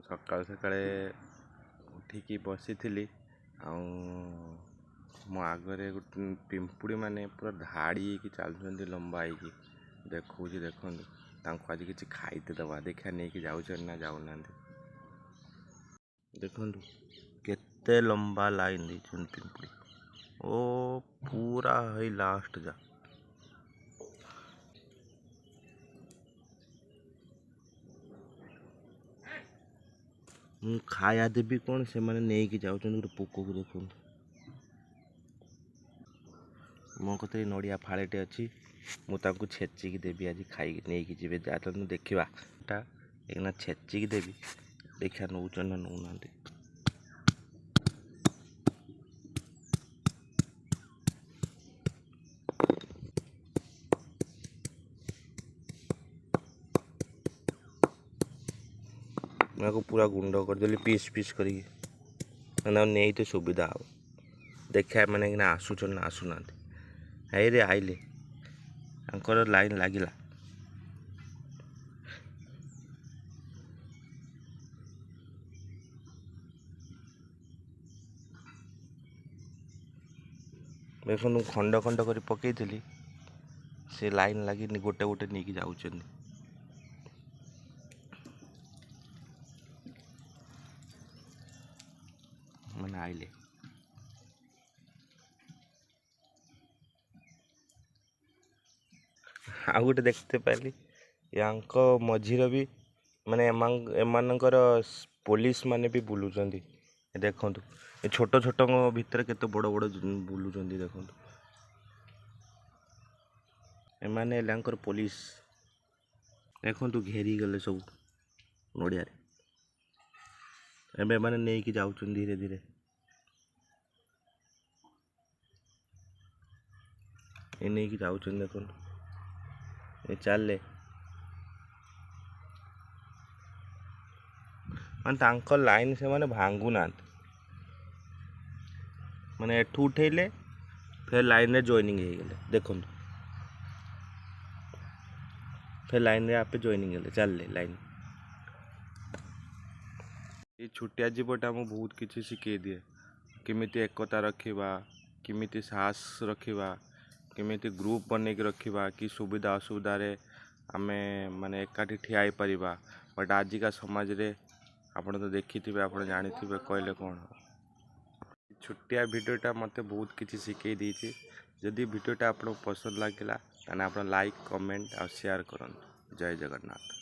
सकाल सकाଳେ उठिकी बसी मो आगे गोटे पिंपुड़ी माने पूरा धाड़ी की चलुँच लंबा हो देखो देखो आज किसी खाईते दबा देखा नहीं कि जाऊँ ना जाऊना देखु केते लंबा लाइन देछन पिंपुड़ी ओ पूरा है लास्ट जा खाया देवी कौन से मैंने नहीं कि जाऊँ गोटे पोक को देखो मो कते नड़िया फाड़ेटे अच्छी मुझे छेचिकी देवी आज खाई नहीं कि जी जाते देखा एक छेचिकी देवी देखा नौ ना नौना मैं को पूरा गुंड करदेली पीस पीस करी नहीं तो सुविधा हो देखा मैंने आसुचन ना आसुना है रे आइले आंकर लाइन लगिला देखो खंड खंड कर पकई से लाइन लगी गोटे गोटे नहीं कि जाऊँ मैंने आइले आ गोटे देखते पाइली या मझीर भी माने एमानकर पुलिस माने भी बुलुचंदी देखो छोट छोट भितर केते बड़ बड़ बुलुचंदी देखो एमाने एलांकर पुलिस देखो घेरी गले सब नड़िया एबे माने नहीं कि जाऊँ धीरे धीरे ये नहीं कि जाऊँ देखो ये चले माने लाइन से माने भांगू ना माने एठू उठेले फिर लाइन रे जॉइनिंग हो गले देखो फिर लाइन रे आपे जॉइनिंग गले चलले लाइन ये छुट्टिया जीवटा आमको बहुत किसी शिखे दिए किमिति एकता रखा किमिति साहस रखा किमिति ग्रुप बन के रखा कि सुविधा असुविधा आमे माने एकाठी ठिया पारिबा बट आजिका समाज रे आपण तो देखी थे आप जानी थे कहले कौन छुट्टिया भिडियोटा मत बहुत किसी शिखे दी जदि भिडियोटा आपको पसंद लगे आप लाइक कमेंट और शेयर करूँ जय जगन्नाथ।